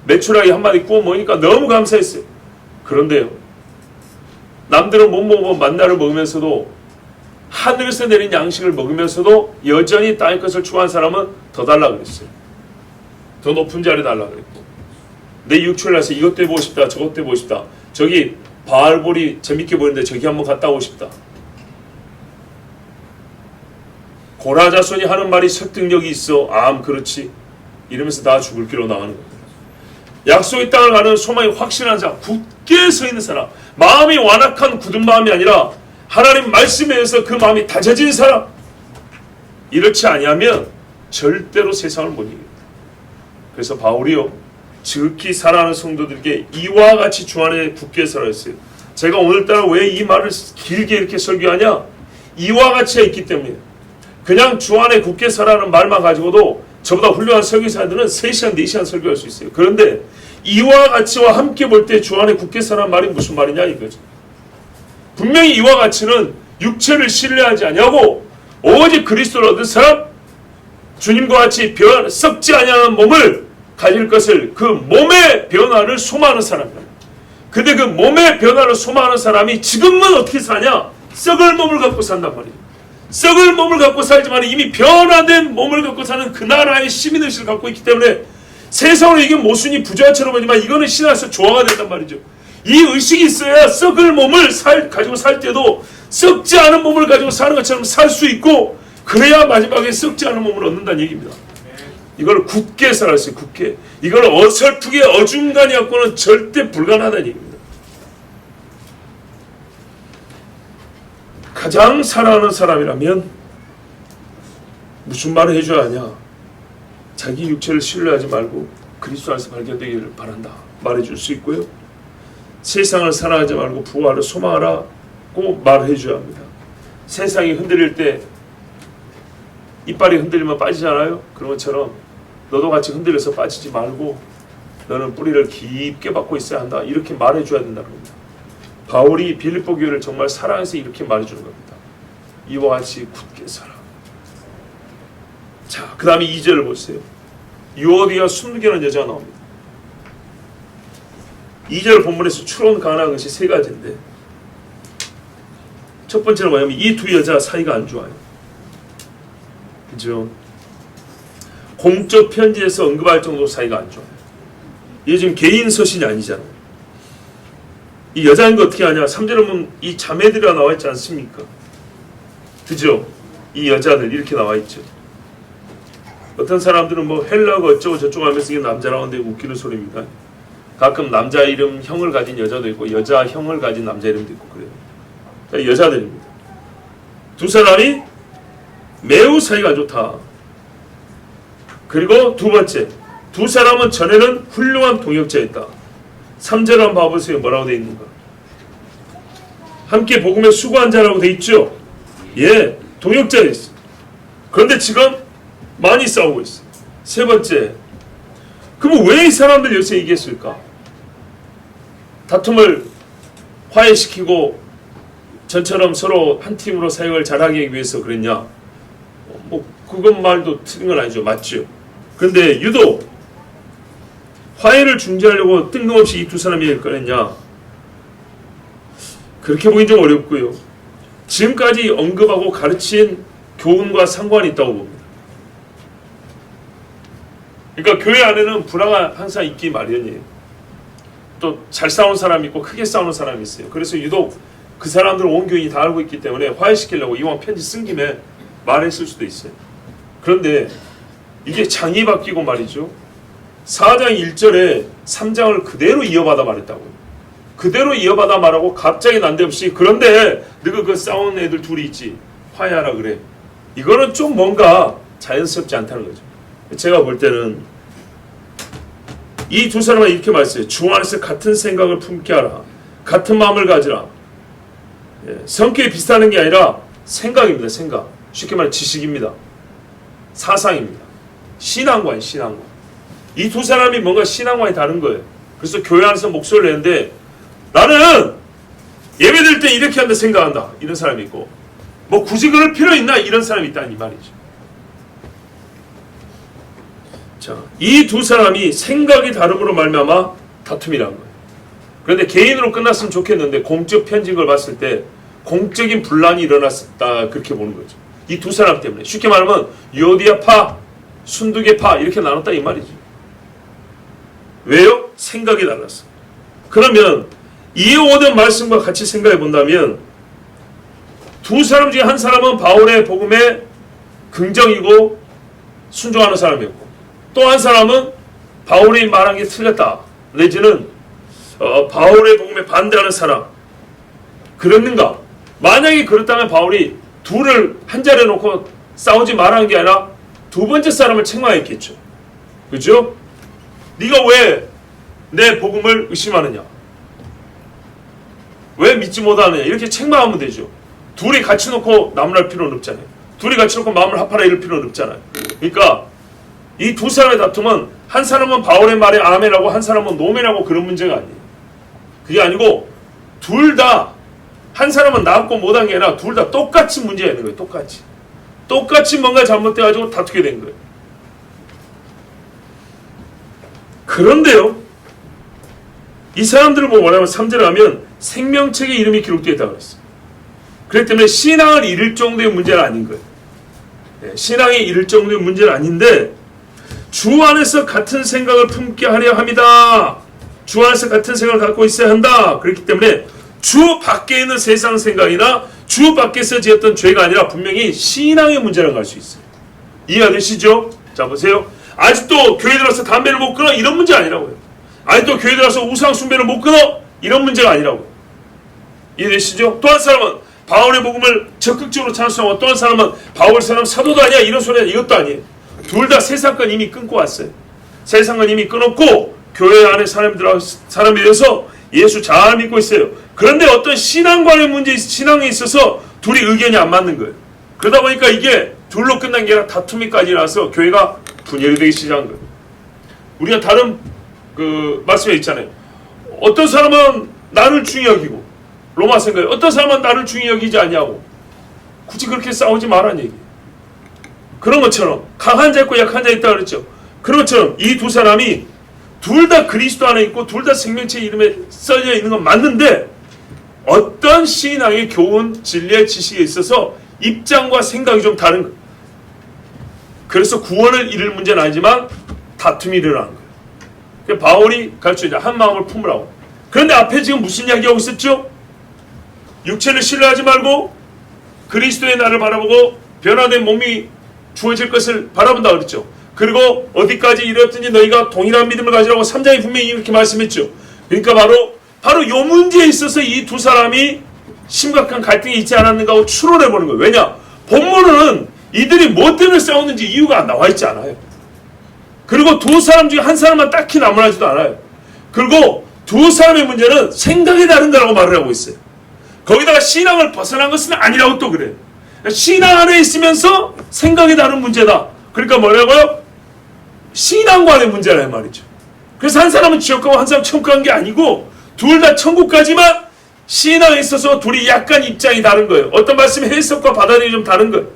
메추라기 한 마디 구워 먹으니까 너무 감사했어요. 그런데요, 남들은 못 먹으면 만나를 먹으면서도 하늘에서 내린 양식을 먹으면서도 여전히 땅의 것을 추구한 사람은 더 달라 그랬어요. 더 높은 자리 달라 그랬고, 내 육체를 해서 이것도 해보고 싶다, 저것도 해보고 싶다, 저기 바알볼이 재밌게 보이는데 저기 한번 갔다 오고 싶다. 고라자손이 하는 말이 설득력이 있어. 그렇지 이러면서 다 죽을 길로 나가는 거예요. 약속의 땅을 가는 소망이 확실한 자, 굳게 서 있는 사람, 마음이 완악한 굳은 마음이 아니라 하나님 말씀에 의해서 그 마음이 다져진 사람, 이렇지 아니하면 절대로 세상을 못 이깁니다. 그래서 바울이요, 지극히 사랑하는 성도들에게 이와 같이 주 안에 굳게 서라 했어요. 제가 오늘따라 왜 이 말을 길게 이렇게 설교하냐? 이와 같이가 있기 때문에. 그냥 주 안에 굳게 서라는 말만 가지고도 저보다 훌륭한 설교사들은 3시간, 4시간 설교할 수 있어요. 그런데 이와 같이와 함께 볼 때 주 안에 굳게 서라는 말이 무슨 말이냐 이거죠. 분명히 이와 같이는 육체를 신뢰하지 아니하고 오직 그리스도를 얻은 사람, 주님과 같이 썩지 아니하는 몸을 가질 것을, 그 몸의 변화를 소망하는 사람입니다. 근데 그 몸의 변화를 소망하는 사람이 지금은 어떻게 사냐? 썩을 몸을 갖고 산단 말이에요. 썩을 몸을 갖고 살지만 이미 변화된 몸을 갖고 사는 그 나라의 시민의식을 갖고 있기 때문에 세상으로 이게 모순이 부조화처럼 보지만 이거는 신앙에서 조화가 된단 말이죠. 이 의식이 있어야 썩을 몸을 가지고 살 때도 썩지 않은 몸을 가지고 사는 것처럼 살 수 있고, 그래야 마지막에 썩지 않은 몸을 얻는다는 얘기입니다. 이걸 굳게 살아야 했어요. 굳게. 이걸 어설프게 어중간히 갖고는 절대 불가능하다는 얘기입니다. 가장 사랑하는 사람이라면 무슨 말을 해줘야 하냐? 자기 육체를 신뢰하지 말고 그리스도 안에서 발견되기를 바란다 말해줄 수 있고요, 세상을 사랑하지 말고 부활을 소망하라고 말해줘야 합니다. 세상이 흔들릴 때 이빨이 흔들리면 빠지잖아요. 그런 것처럼 너도 같이 흔들려서 빠지지 말고 너는 뿌리를 깊게 받고 있어야 한다, 이렇게 말해줘야 된다는 겁니다. 바울이 빌립보 교회를 정말 사랑해서 이렇게 말해주는 겁니다. 이와 같이 굳게 살아. 자, 그 다음에 2절을 보세요. 유오디아 순두개라는 여자가 나옵니다. 2절 본문에서 추론 가능한 것이 3가지인데, 첫 번째는 뭐냐면 이 두 여자 사이가 안 좋아요. 그죠? 공적 편지에서 언급할 정도로 사이가 안 좋아요. 이게 지금 개인 서신이 아니잖아요. 이 여자인 거 어떻게 하냐? 3절에 보면 이 자매들이라 나와 있지 않습니까? 그죠? 이 여자들 이렇게 나와 있죠. 어떤 사람들은 뭐 헬라가 어쩌고 저쩌고 하면서 이게 남자라고 하는데 웃기는 소리입니다. 가끔 남자 이름 형을 가진 여자도 있고 여자 형을 가진 남자 이름도 있고 그래요. 자, 여자들입니다. 두 사람이 매우 사이가 좋다. 그리고 두 번째, 두 사람은 전에는 훌륭한 동역자였다. 3절 한번 봐보세요. 뭐라고 되어 있는가? 함께 복음에 수고한 자라고 되어 있죠. 예, 동역자였어. 그런데 지금 많이 싸우고 있어. 세 번째, 그럼 왜 이 사람들 요새 이겼을까? 다툼을 화해시키고 전처럼 서로 한 팀으로 사역을 잘하기 위해서 그랬냐? 뭐 그건 말도 틀린 건 아니죠. 맞죠? 그런데 유독 화해를 중재하려고 뜬금없이 이 두 사람이 얘기를 꺼냈냐? 그렇게 보긴 좀 어렵고요. 지금까지 언급하고 가르친 교훈과 상관이 있다고 봅니다. 그러니까 교회 안에는 불화가 항상 있기 마련이에요. 또 잘 싸우는 사람이 있고 크게 싸우는 사람이 있어요. 그래서 유독 그 사람들은 온 교인이 다 알고 있기 때문에 화해시키려고 이왕 편지 쓴 김에 말했을 수도 있어요. 그런데 이게 장이 바뀌고 말이죠. 4장 1절에 3장을 그대로 이어받아 말했다고요. 그대로 이어받아 말하고 갑자기 난데없이 그런데 너가 그 싸우는 애들 둘이 있지 화해하라 그래. 이거는 좀 뭔가 자연스럽지 않다는 거죠. 제가 볼 때는 이 두 사람은 이렇게 말했어요. 주 안에서 같은 생각을 품게 하라. 같은 마음을 가지라. 성격이 비슷하는 게 아니라 생각입니다. 생각. 쉽게 말해 지식입니다. 사상입니다. 신앙관이 신앙관. 이 두 사람이 뭔가 신앙관이 다른 거예요. 그래서 교회 안에서 목소리를 내는데 나는 예배드릴 때 이렇게 한다 생각한다. 이런 사람이 있고 뭐 굳이 그럴 필요 있나? 이런 사람이 있다는 이 말이죠. 자, 이 두 사람이 생각이 다름으로 말미암아 다툼이라는 거예요. 그런데 개인으로 끝났으면 좋겠는데 공적 편집을 봤을 때 공적인 분란이 일어났다 그렇게 보는 거죠. 이 두 사람 때문에 쉽게 말하면 유오디아파, 순두개파 이렇게 나눴다 이 말이죠. 왜요? 생각이 달랐어. 그러면 이어오던 말씀과 같이 생각해 본다면 두 사람 중에 한 사람은 바울의 복음에 긍정이고 순종하는 사람이었고 또 한 사람은 바울이 말한 게 틀렸다 내지는 바울의 복음에 반대하는 사람 그랬는가? 만약에 그렇다면 바울이 둘을 한 자리에 놓고 싸우지 말라는 게 아니라 두 번째 사람을 책망했겠죠. 그죠? 네가 왜 내 복음을 의심하느냐? 왜 믿지 못하느냐? 이렇게 책망하면 되죠. 둘이 같이 놓고 나무랄 필요는 없잖아요. 둘이 같이 놓고 마음을 합하라 이럴 필요는 없잖아요. 그러니까 이 두 사람의 다툼은 한 사람은 바울의 말에 아멘하고 한 사람은 노멘하고 그런 문제가 아니에요. 그게 아니고 둘 다 한 사람은 낫고 못한 게 아니라 둘 다 똑같이 문제가 있는 거예요. 똑같이 뭔가 잘못돼가지고 다투게 된 거예요. 그런데요 이 사람들을 보고 뭐냐면 3절에 하면 생명책의 이름이 기록되어 있다고 그랬어요. 그렇기 때문에 신앙을 잃을 정도의 문제는 아닌 거예요. 신앙이 잃을 정도의 문제는 아닌데 주 안에서 같은 생각을 품게 하려 합니다. 주 안에서 같은 생각을 갖고 있어야 한다. 그렇기 때문에 주 밖에 있는 세상 생각이나 주 밖에서 지었던 죄가 아니라 분명히 신앙의 문제라고 할 수 있어요. 이해가 되시죠? 자 보세요. 아직도 교회 들어서 담배를 못 끊어 이런 문제 아니라고요. 아직도 교회 들어서 우상 숭배를 못 끊어 이런 문제가 아니라고요. 이해되시죠? 또 한 사람은 바울의 복음을 적극적으로 찬송하고 또 한 사람은 바울 사람 사도도 아니야 이런 소리 아니야. 이것도 아니에요. 둘 다 세상권 이미 끊고 왔어요. 세상권 이미 끊었고 교회 안에 사람에 대해서 예수 잘 믿고 있어요. 그런데 어떤 신앙관의 문제, 신앙에 있어서 둘이 의견이 안 맞는 거예요. 그러다 보니까 이게 둘로 끝난 게 아니라 다툼이까지 나서 교회가 분열이 되기 시작한 거예요. 우리가 다른 그 말씀에 있잖아요. 어떤 사람은 나를 중히 여기고 로마 생각에 어떤 사람은 나를 중히 여기지 않냐고 굳이 그렇게 싸우지 말라는 얘기예요. 그런 것처럼 강한 자 있고 약한 자 있다 그랬죠. 그런 것처럼 이 두 사람이 둘 다 그리스도 안에 있고 둘 다 생명체 이름에 써져 있는 건 맞는데 어떤 신앙의 교훈, 진리의 지식에 있어서 입장과 생각이 좀 다른 거예요. 그래서 구원을 잃을 문제는 아니지만 다툼이 일어나는 거예요. 바울이 가르쳐주자 한 마음을 품으라고. 그런데 앞에 지금 무슨 이야기하고 있었죠? 육체를 신뢰하지 말고 그리스도의 날을 바라보고 변화된 몸이 주어질 것을 바라본다 그랬죠. 그리고 어디까지 이르렀든지 너희가 동일한 믿음을 가지라고 3장이 분명히 이렇게 말씀했죠. 그러니까 바로 이 문제에 있어서 이 두 사람이 심각한 갈등이 있지 않았는가 하고 추론해 보는 거예요. 왜냐? 본문은 이들이 뭐 때문에 싸웠는지 이유가 나와 있지 않아요. 그리고 두 사람 중에 한 사람만 딱히 나무라지도 않아요. 그리고 두 사람의 문제는 생각이 다른 거라고 말을 하고 있어요. 거기다가 신앙을 벗어난 것은 아니라고 또 그래요. 신앙 안에 있으면서 생각이 다른 문제다. 그러니까 뭐라고요? 신앙관의 문제라 말이죠. 그래서 한 사람은 지옥 가고 한 사람은 천국 간 게 아니고 둘 다 천국 가지만 신앙에 있어서 둘이 약간 입장이 다른 거예요. 어떤 말씀의 해석과 받아들이기 좀 다른 거예요.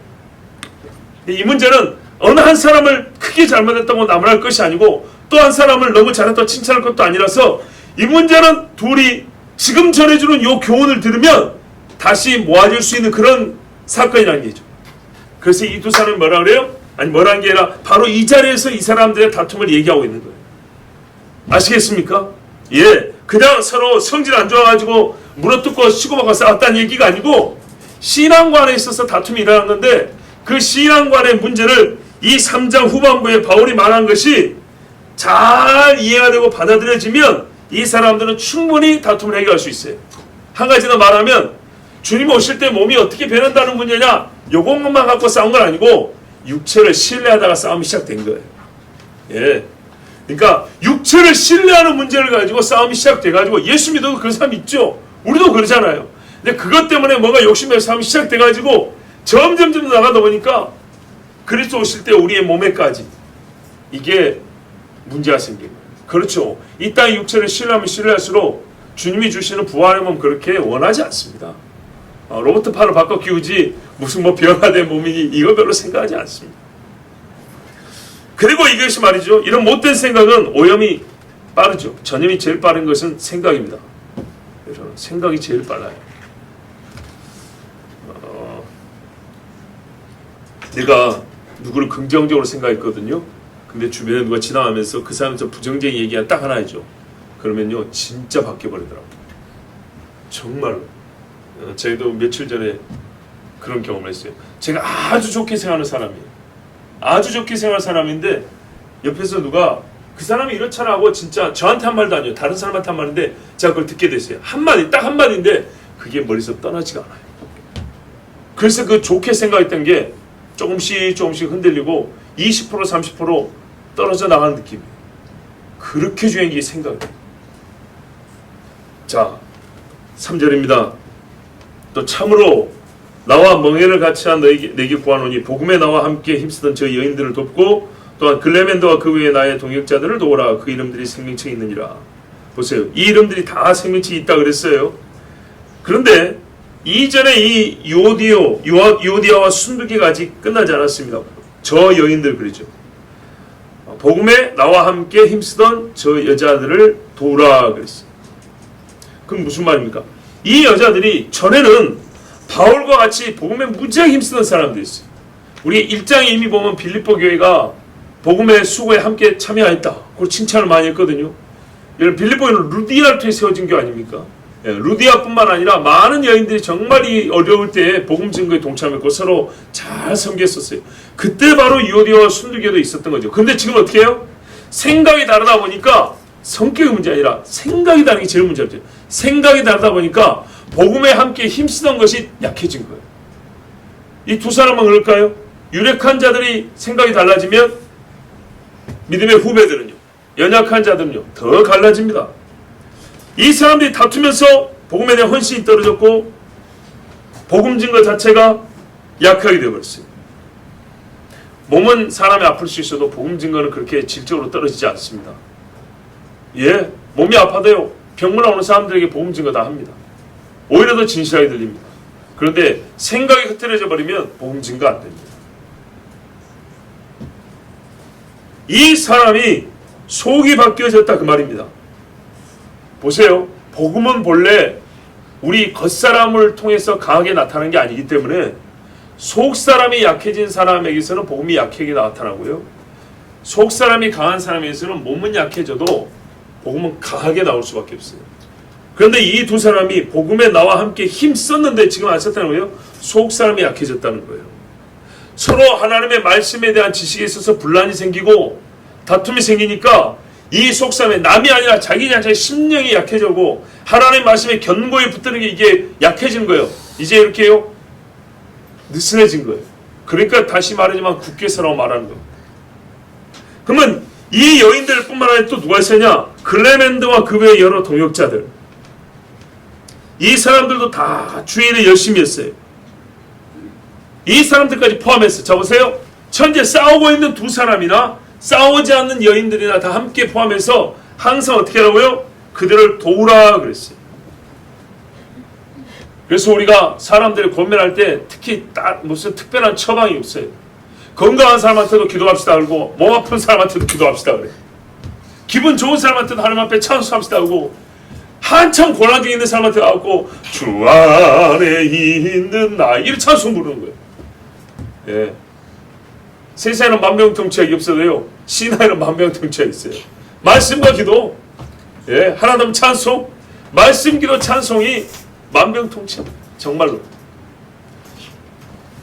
이 문제는 어느 한 사람을 크게 잘못했다고 나무랄 것이 아니고 또 한 사람을 너무 잘했다고 칭찬할 것도 아니라서 이 문제는 둘이 지금 전해주는 이 교훈을 들으면 다시 모아질 수 있는 그런 사건이라는 얘기죠. 그래서 이 두 사람이 뭐라 그래요? 아니 뭐라는 게 아니라 바로 이 자리에서 이 사람들의 다툼을 얘기하고 있는 거예요. 아시겠습니까? 예, 그냥 서로 성질 안 좋아가지고 물어뜯고 치고받고 싸웠다는 얘기가 아니고 신앙관에 있어서 다툼이 일어난 건데 그 신앙관의 문제를 이 3장 후반부에 바울이 말한 것이 잘 이해가 되고 받아들여지면 이 사람들은 충분히 다툼을 해결할 수 있어요. 한 가지 더 말하면 주님 오실 때 몸이 어떻게 변한다는 문제냐 요것만 갖고 싸운 건 아니고 육체를 신뢰하다가 싸움이 시작된 거예요. 예, 그러니까 육체를 신뢰하는 문제를 가지고 싸움이 시작돼가지고 예수 믿어도 그런 사람 있죠. 우리도 그러잖아요. 근데 그것 때문에 뭔가 욕심내서 싸움이 시작돼가지고 점점 나가다 보니까 그리스도 오실 때 우리의 몸에까지 이게 문제가 생긴 거예요. 그렇죠. 이 땅의 육체를 신뢰하면 신뢰할수록 주님이 주시는 부활의 몸 그렇게 원하지 않습니다. 로버트 팔을 바꿔 끼우지 무슨 뭐 변화된 몸이니 이거 별로 생각하지 않습니다. 그리고 이것이 말이죠. 이런 못된 생각은 오염이 빠르죠. 전염이 제일 빠른 것은 생각입니다. 생각이 제일 빨라요. 내가 누구를 긍정적으로 생각했거든요. 근데 주변에 누가 지나가면서 그 사람 좀 부정적인 얘기가 딱 하나 있죠. 그러면요 진짜 바뀌어버리더라고요. 정말로. 저희도 며칠 전에 그런 경험을 했어요. 제가 아주 좋게 생각하는 사람이에요. 아주 좋게 생각하는 사람인데 옆에서 누가 그 사람이 이렇잖아 하고 진짜 저한테 한 말도 아니에요. 다른 사람한테 한 말인데 제가 그걸 듣게 됐어요. 한마디 딱 한마디인데 그게 머리에서 떠나지가 않아요. 그래서 그 좋게 생각했던 게 조금씩 흔들리고 20% 30% 떨어져 나가는 느낌이에요. 그렇게 중요한 게 생각이에요. 자 3절입니다. 또 참으로 나와 멍에를 같이 한 내게 구하노니 복음에 나와 함께 힘쓰던 저 여인들을 돕고 또한 글레멘더와 그 외에 나의 동역자들을 도우라. 그 이름들이 생명책에 있느니라. 보세요. 이 이름들이 다 생명책이 있다 그랬어요. 그런데 이전에 이 유오디아와 순두기가 아직 끝나지 않았습니다. 저 여인들 그러죠. 복음에 나와 함께 힘쓰던 저 여자들을 도우라 그랬어요. 그럼 무슨 말입니까? 이 여자들이 전에는 바울과 같이 복음에 무지하게 힘쓰던 사람들이었어요. 우리 1장에 이미 보면 빌립보 교회가 복음의 수고에 함께 참여했다. 그걸 칭찬을 많이 했거든요. 여러분 빌립보에는 루디아를 통해 세워진 교회 아닙니까? 예, 루디아뿐만 아니라 많은 여인들이 정말 이 어려울 때 복음 증거에 동참했고 서로 잘 섬겼었어요. 그때 바로 유오디아와 순두기도 있었던 거죠. 근데 지금 어떻게 해요? 생각이 다르다 보니까 성격의 문제 아니라 생각이 다른 게 제일 문제죠. 생각이 다르다 보니까 복음에 함께 힘쓰던 것이 약해진 거예요. 이 두 사람은 그럴까요? 유력한 자들이 생각이 달라지면 믿음의 후배들은요, 연약한 자들은요 더 갈라집니다. 이 사람들이 다투면서 복음에 대한 헌신이 떨어졌고 복음 증거 자체가 약하게 되어버렸어요. 몸은 사람이 아플 수 있어도 복음 증거는 그렇게 질적으로 떨어지지 않습니다. 예, 몸이 아파도요 병문안 오는 사람들에게 복음 증거 다 합니다. 오히려 더 진실하게 들립니다. 그런데 생각이 흐트러져 버리면 복음 증거 안 됩니다. 이 사람이 속이 바뀌어졌다 그 말입니다. 보세요. 복음은 본래 우리 겉사람을 통해서 강하게 나타나는 게 아니기 때문에 속사람이 약해진 사람에게서는 복음이 약하게 나타나고요. 속사람이 강한 사람에게서는 몸은 약해져도 복음은 강하게 나올 수밖에 없어요. 그런데 이 두 사람이 복음에 나와 함께 힘썼는데 지금 안 썼다는 거예요. 속 사람이 약해졌다는 거예요. 서로 하나님의 말씀에 대한 지식에 있어서 분란이 생기고 다툼이 생기니까 이 속 사람이 남이 아니라 자기 자신의 심령이 약해지고 하나님의 말씀에 견고히 붙드는 게 이게 약해지는 거예요. 이제 이렇게요 느슨해진 거예요. 그러니까 다시 말하지만 굳게 서라고 말하는 거예요. 그러면 이 여인들 뿐만 아니라 또 누가 있었냐? 클레멘드와 그 외의 여러 동역자들. 이 사람들도 다 주일에 열심히 했어요. 이 사람들까지 포함해서 자 보세요. 현재 싸우고 있는 두 사람이나 싸우지 않는 여인들이나 다 함께 포함해서 항상 어떻게 하라고요? 그들을 도우라 그랬어요. 그래서 우리가 사람들을 권면할 때 특히 무슨 특별한 처방이 없어요. 건강한 사람한테도 기도합시다 그러고 몸 아픈 사람한테도 기도합시다 그래. 기분 좋은 사람한테도 하나님 앞에 찬송합시다 하고 한참 고난 중에 있는 사람한테 나오고 주 안에 있는 나 이렇게 찬송 부르는 거예요. 예. 세상에는 만병통치약이 없어도요 신앙에는 만병통치약이 있어요. 말씀과 기도, 예, 하나님 찬송, 말씀, 기도, 찬송이 만병통치약 정말로.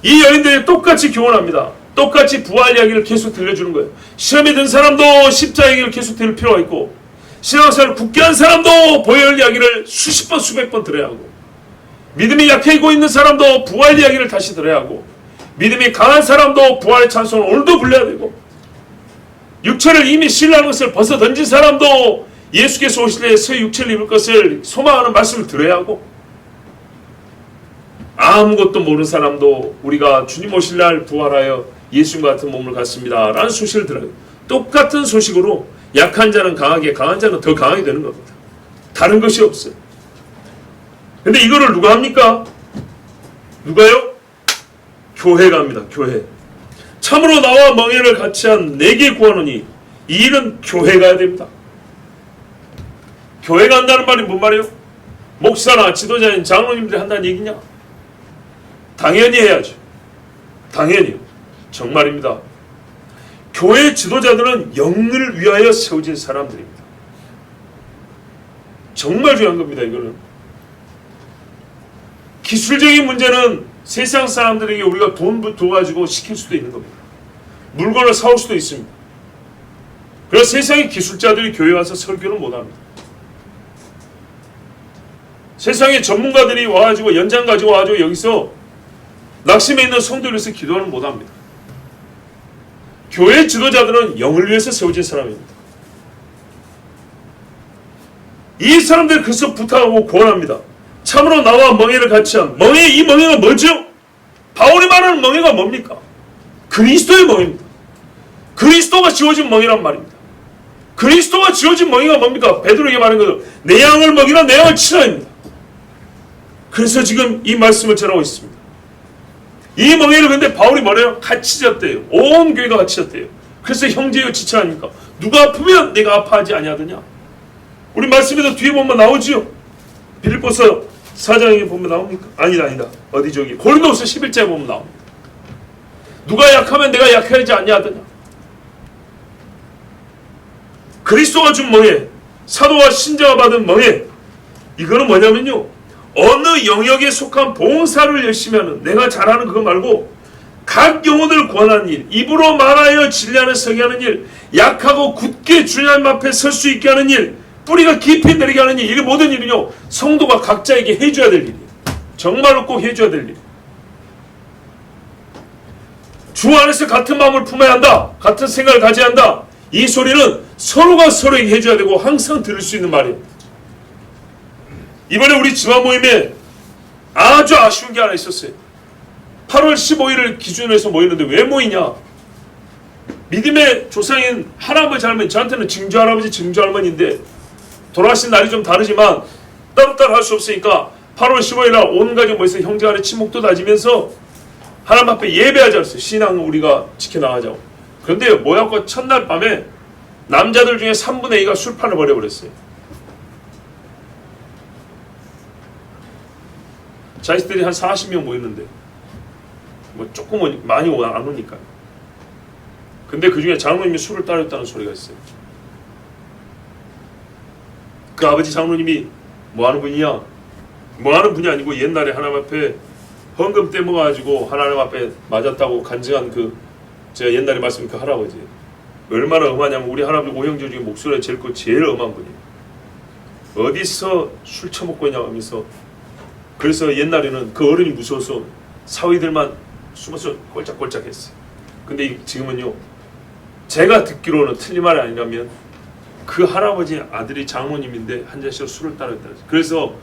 이 여인들이 똑같이 교훈합니다. 똑같이 부활 이야기를 계속 들려주는 거예요. 시험에 든 사람도 십자가 얘기를 계속 들을 필요가 있고 신앙생활을 굳게 한 사람도 보혈 이야기를 수십 번 수백 번 들어야 하고 믿음이 약해지고 있는 사람도 부활 이야기를 다시 들어야 하고 믿음이 강한 사람도 부활의 찬송을 오늘도 불러야 되고 육체를 이미 신뢰하는 것을 벗어 던진 사람도 예수께서 오실 때 새 육체를 입을 것을 소망하는 말씀을 들어야 하고 아무것도 모르는 사람도 우리가 주님 오실 날 부활하여 예수님과 같은 몸을 갖습니다 라는 소식을 들어요. 똑같은 소식으로 약한 자는 강하게, 강한 자는 더 강하게 되는 겁니다. 다른 것이 없어요. 근데 이거를 누가 합니까? 누가요? 교회가 합니다. 교회. 참으로 나와 멍에를 같이 한 내게 구하노니 이 일은 교회가 해야 됩니다. 교회가 한다는 말이 뭔 말이에요? 목사나 지도자인 장로님들이 한다는 얘기냐? 당연히 해야죠. 당연히요. 정말입니다. 교회 지도자들은 영을 위하여 세워진 사람들입니다. 정말 중요한 겁니다. 이거는 기술적인 문제는 세상 사람들에게 우리가 돈 도와주고 시킬 수도 있는 겁니다. 물건을 사올 수도 있습니다. 그래서 세상의 기술자들이 교회 와서 설교를 못합니다. 세상의 전문가들이 와가지고 연장 가지고 와가지고 여기서 낙심해 있는 성도를 위해서 기도하는 못합니다. 교회 지도자들은 영을 위해서 세워진 사람입니다. 이 사람들 그래서 부탁하고 구원합니다. 참으로 나와 멍에를 같이 한 멍에, 이 멍에가 뭐죠? 바울이 말하는 멍에가 뭡니까? 그리스도의 멍에입니다. 그리스도가 지어진 멍이란 말입니다. 그리스도가 지어진 멍이가 뭡니까? 베드로에게 말한 것은 내 양을 먹이라 내 양을 치라입니다. 그래서 지금 이 말씀을 전하고 있습니다. 이 멍에를 근데 바울이 뭐래요? 같이 졌대요. 온 교회가 같이 졌대요. 그래서 형제여 지체하니까 누가 아프면 내가 아파하지 아니하더냐. 우리 말씀에도 뒤에 보면 나오지요. 빌립보서 4장에 보면 나옵니까? 아니다. 어디 저기 고린도후서 11장에 보면 나옵니다. 누가 약하면 내가 약하지 아니하더냐. 그리스도가 준 멍에, 사도와 신자가 받은 멍에, 이거는 뭐냐면요, 어느 영역에 속한 봉사를 열심히 하는, 내가 잘하는 그거 말고 각 영혼을 구원하는 일, 입으로 말하여 진리하는 서기하는 일, 약하고 굳게 주님 앞에 설 수 있게 하는 일, 뿌리가 깊이 내리게 하는 일, 이게 모든 일은요 성도가 각자에게 해줘야 될 일이에요. 정말로 꼭 해줘야 될 일. 주 안에서 같은 마음을 품어야 한다, 같은 생각을 가져야 한다, 이 소리는 서로가 서로에게 해줘야 되고 항상 들을 수 있는 말이에요. 이번에 우리 지화 모임에 아주 아쉬운 게 하나 있었어요. 8월 15일을 기준으로 해서 모이는데 왜 모이냐? 믿음의 조상인 할아버지 할머니, 저한테는 증조 할아버지 증조 할머니인데 돌아가신 날이 좀 다르지만 따로따로 할 수 없으니까 8월 15일 날 온 가족 모여서 형제간에 친목도 다지면서 하나님 앞에 예배하자 했어요. 신앙을 우리가 지켜나가자고. 그런데 모였고 첫날 밤에 남자들 중에 3분의 2가 술판을 벌여버렸어요. 자식들이 한 40명 모였는데 뭐 조금 많이 안 오니까. 근데 그 중에 장로님이 술을 따렸다는 소리가 있어요. 그 아버지 장로님이 뭐 하는 분이야? 뭐 하는 분이 아니고 옛날에 하나님 앞에 헌금 떼먹어가지고 하나님 앞에 맞았다고 간증한 제가 옛날에 말씀한 그 할아버지. 얼마나 엄하냐면 우리 할아버지 오형제 중에 목소리가 제일 엄한 분이에요. 어디서 술 처먹고 있냐고 하면서, 그래서 옛날에는 그 어른이 무서워서 사위들만 숨어서 꼴짝꼴짝 했어요. 근데 지금은요, 제가 듣기로는 틀린 말이 아니라면 그 할아버지 아들이 장모님인데 한 잔씩 술을 따랐다. 그래서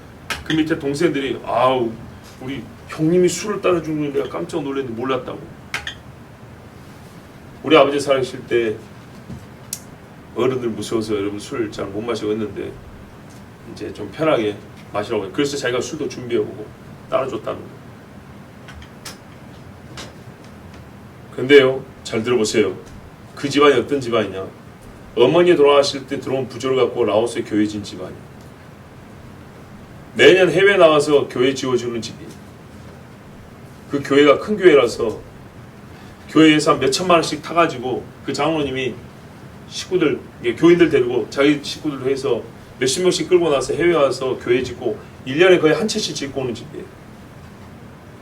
그 밑에 동생들이 아우 우리 형님이 술을 따라주는 내가 깜짝 놀랐는데 몰랐다고. 우리 아버지 살아계실 때 어른들 무서워서 여러분 술 잘 못 마시고 했는데 이제 좀 편하게 마시라고 해요. 그래서 자기가 술도 준비해오고 따라줬다는 거예요. 근데요, 잘 들어보세요. 그 집안이 어떤 집안이냐? 어머니 돌아가실 때 들어온 부조를 갖고 라오스에 교회 진 집안이에요. 매년 해외 나가서 교회 지어주는 집이에요. 그 교회가 큰 교회라서 교회 예산 몇 천만 원씩 타가지고 그 장로님이 식구들, 교인들 데리고 자기 식구들 해서 몇십 명씩 끌고 나서 해외 와서 교회 짓고 1년에 거의 한 채씩 짓고 오는 집이에요.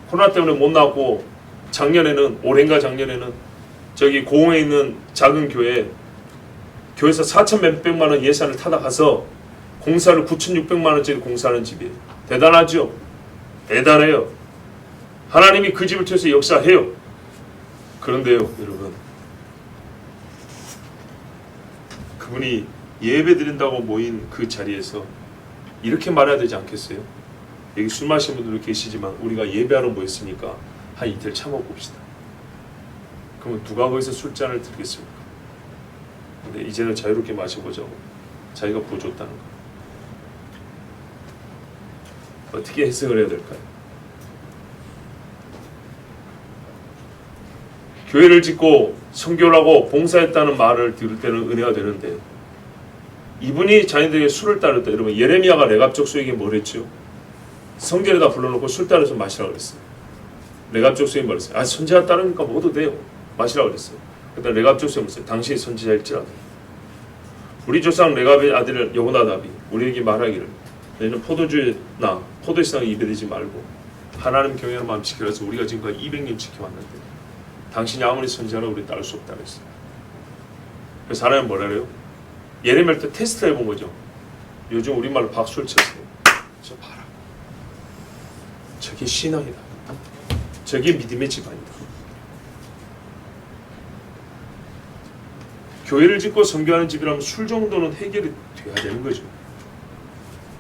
코로나 때문에 못 나왔고 올해인가 작년에는 저기 고흥에 있는 작은 교회에서 4천 몇백만 원 예산을 타다 가서 공사를 9,600만 원짜리 공사하는 집이에요. 대단하죠? 대단해요. 하나님이 그 집을 통해서 역사해요. 그런데요, 여러분, 그분이 예배 드린다고 모인 그 자리에서 이렇게 말해야 되지 않겠어요? 여기 술 마시는 분들도 계시지만 우리가 예배하러 모였으니까 한 이틀 참아봅시다. 그러면 누가 거기서 술잔을 들겠습니까? 근데 이제는 자유롭게 마셔보자고 자기가 부어줬다는 거. 어떻게 해석을 해야 될까요? 교회를 짓고 선교를 하고 봉사했다는 말을 들을 때는 은혜가 되는데, 이분이 자녀들에게 술을 따르다. 여러분, 예레미야가 레갑 족속에게 뭘 했죠? 성전에다 불러놓고 술 따라서 마시라고 그랬어요. 레갑 족속이 말했어요. 선지자 따르니까 먹어도 돼요. 마시라고 그랬어요. 그때 레갑 족속이 말했어요. 당신이 선지자일지라도. 우리 조상 레갑의 아들 여호나답이 우리에게 말하기를, 너희는 포도주나 포도씨나 입에 대지 말고 하나님 경외하는 마음 지키라 해서 우리가 지금까지 200년 지켜왔는데 당신이 아무리 선지자라도 우리 따를 수 없다고 했어요. 그래서 하나님 뭐라 그래요? 예레미야 때 테스트 해본 거죠. 요즘 우리말로 박수를 쳤어요. 저 봐라. 저게 신앙이다. 저게 믿음의 집안이다. 교회를 짓고 선교하는 집이라면 술 정도는 해결이 돼야 되는 거죠.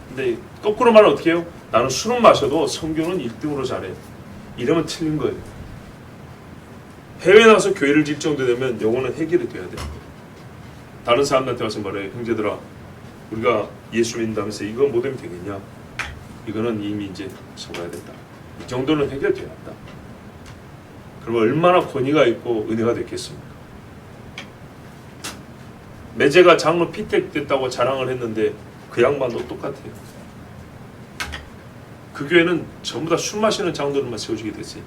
근데 거꾸로 말하면 어떻게 해요? 나는 술은 마셔도 선교는 1등으로 잘해. 이러면 틀린 거예요. 해외 나가서 교회를 질 정도 되면 요거는 해결이 돼야 돼요. 다른 사람들한테 와서 말해요. 형제들아, 우리가 예수 믿는다면서 이거 못 하면 되겠냐? 이거는 이미 이제 속아야 된다. 이 정도는 해결돼야 한다. 그러면 얼마나 권위가 있고 은혜가 됐겠습니까? 매제가 장로 피택 됐다고 자랑을 했는데 그 양반도 똑같아요. 그 교회는 전부 다 술 마시는 장로들만 세워주게 됐어요.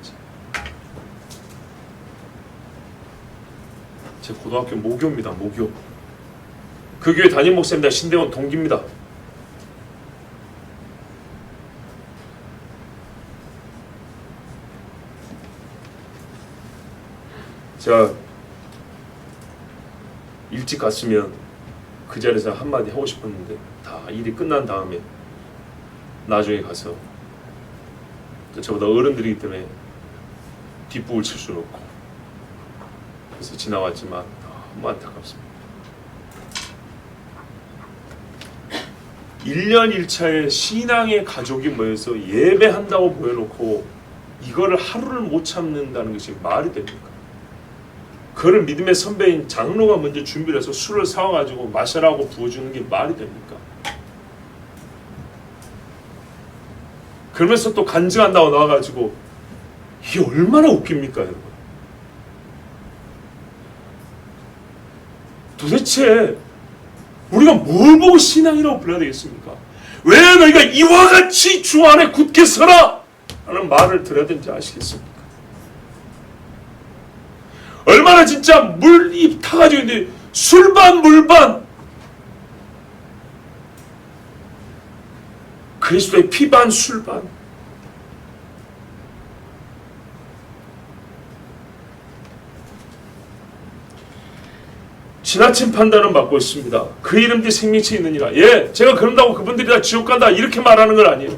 제 고등학교 모교입니다. 모교. 그 교회 담임 목사입니다. 신대원 동기입니다. 제가 일찍 갔으면 그 자리에서 한마디 하고 싶었는데 다 일이 끝난 다음에 나중에 가서 저보다 어른들이기 때문에 뒷북을 칠 수는 없고 그래서 지나왔지만 너무 안타깝습니다. 1년 1차에 신앙의 가족이 모여서 예배한다고 보여놓고 이거를 하루를 못 참는다는 것이 말이 됩니까? 그걸 믿음의 선배인 장로가 먼저 준비를 해서 술을 사와가지고 마셔라고 부어주는 게 말이 됩니까? 그러면서 또 간증한다고 나와가지고 이게 얼마나 웃깁니까, 여러분? 도대체 우리가 뭘 보고 신앙이라고 불러야 되겠습니까? 왜 너희가 이와 같이 주 안에 굳게 서라! 하는 말을 들어야 되는지 아시겠습니까? 얼마나 진짜 물입 타가지고 있는데 술반 물반 그리스도의 피반 술반. 지나친 판단은 받고 있습니다. 그 이름 뒤 생명체 있느니라. 예, 제가 그런다고 그분들이 다 지옥 간다 이렇게 말하는 건 아니에요.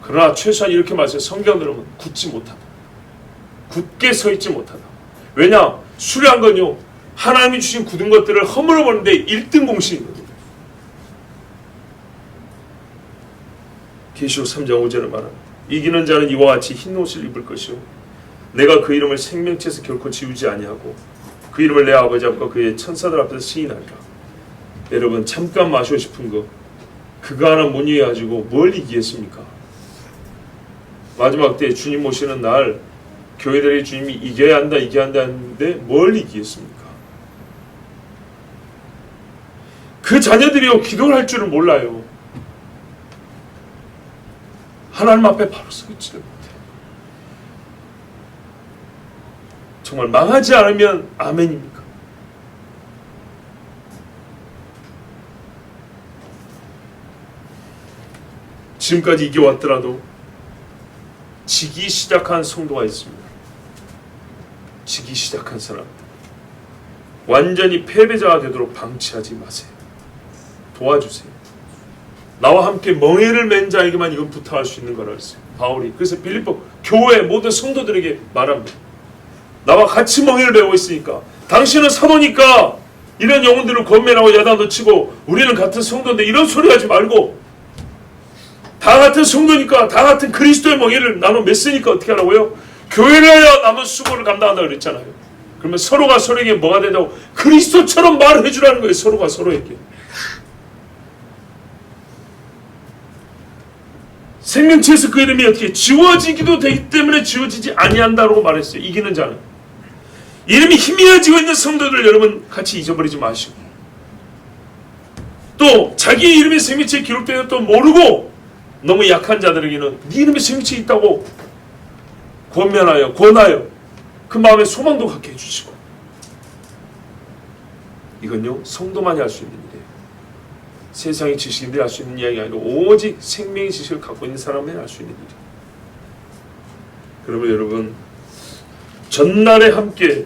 그러나 최소한 이렇게 말해서 성경으로는 굳지 못하다. 굳게 서 있지 못하다. 왜냐? 수려한 건요, 하나님이 주신 굳은 것들을 허물어 버리는데 1등 공신이거든요. 계시록 3장 5절을 말합니다. 이기는 자는 이와 같이 흰 옷을 입을 것이요 내가 그 이름을 생명체에서 결코 지우지 아니하고 그 이름을 내 아버지 앞과 그의 천사들 앞에서 시인하리라. 여러분, 잠깐 마시고 싶은 거 그거 하나 못 이해가지고 뭘 이기겠습니까? 마지막 때 주님 오시는 날 교회들이 주님이 이겨야 한다 하는데 뭘 이기겠습니까? 그 자녀들이요, 기도를 할 줄은 몰라요. 하나님 앞에 바로 서 있지를 못해. 정말 망하지 않으면 아멘입니까? 지금까지 이겨왔더라도 지기 시작한 성도가 있습니다. 지기 시작한 사람, 완전히 패배자가 되도록 방치하지 마세요. 도와주세요. 나와 함께 멍에를 맨 자에게만 이건 부탁할 수 있는 거라 했어요, 바울이. 그래서 빌립보 교회 모든 성도들에게 말합니다. 나와 같이 멍에를 메고 있으니까, 당신은 사도니까 이런 영혼들을 권면하고 야단도 치고 우리는 같은 성도인데 이런 소리 하지 말고, 다 같은 성도니까 다 같은 그리스도의 멍에를 나눠 맺으니까 어떻게 하라고요? 교회를 하여 남은 수고를 감당한다 그랬잖아요. 그러면 서로가 서로에게 뭐가 된다고? 그리스도처럼 말을 해주라는 거예요. 서로가 서로에게. 생명체에서 그 이름이 어떻게 지워지기도 되기 때문에 지워지지 아니한다고 말했어요. 이기는 자는. 이름이 희미해지고 있는 성도들 여러분 같이 잊어버리지 마시고, 또 자기 이름이 생명체에 기록되는 것도 모르고 너무 약한 자들에게는 네 이름이 생명체에 있다고 권면하여 권하여 그 마음에 소망도 갖게 해주시고, 이건요 성도만이 할 수 있는 일이에요. 세상의 지식인들이 할 수 있는 이야기가 아니고 오직 생명의 지식을 갖고 있는 사람만이 할 수 있는 일이에요. 그러면 여러분, 전날에 함께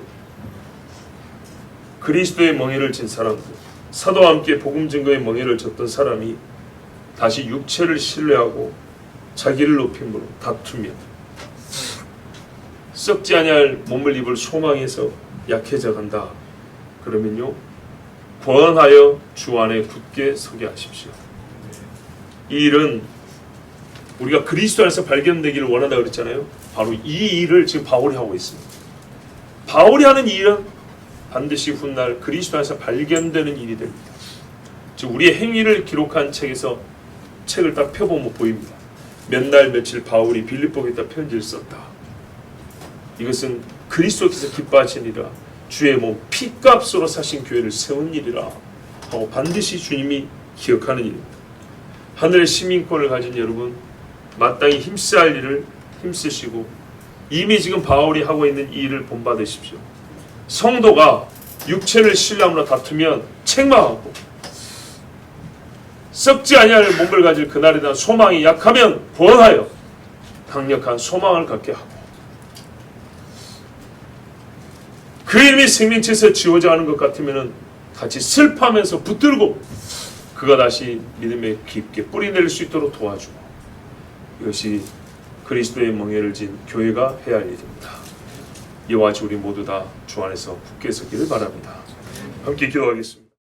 그리스도의 멍에를 진 사람들, 사도와 함께 복음 증거의 멍에를 졌던 사람이 다시 육체를 신뢰하고 자기를 높임으로 다투며 썩지 아니할 몸을 입을 소망에서 약해져 간다. 그러면요, 권하여 주 안에 굳게 서게 하십시오. 이 일은 우리가 그리스도 안에서 발견되기를 원한다 그랬잖아요. 바로 이 일을 지금 바울이 하고 있습니다. 바울이 하는 이 일은 반드시 훗날 그리스도 안에서 발견되는 일이 됩니다. 즉 우리의 행위를 기록한 책을 딱 펴보면 보입니다. 몇 날 며칠 바울이 빌립보에다 편지를 썼다. 이것은 그리스도께서 기뻐하시니라, 주의 몸 피값으로 사신 교회를 세운 일이라 하고 반드시 주님이 기억하는 일입니다. 하늘의 시민권을 가진 여러분, 마땅히 힘써야 할 일을 힘쓰시고 이미 지금 바울이 하고 있는 이 일을 본받으십시오. 성도가 육체를 신뢰함으로 다투면 책망하고, 썩지 아니할 몸을 가질 그날에 대한 소망이 약하면 권하여 강력한 소망을 갖게 하고, 그 이름이 생명체에서 지워져 가는 것 같으면 같이 슬퍼하면서 붙들고 그가 다시 믿음에 깊게 뿌리낼 수 있도록 도와주고, 이것이 그리스도의 멍에를 진 교회가 해야 할 일입니다. 이와 같이 우리 모두 다 주 안에서 굳게 서기를 바랍니다. 함께 기도하겠습니다.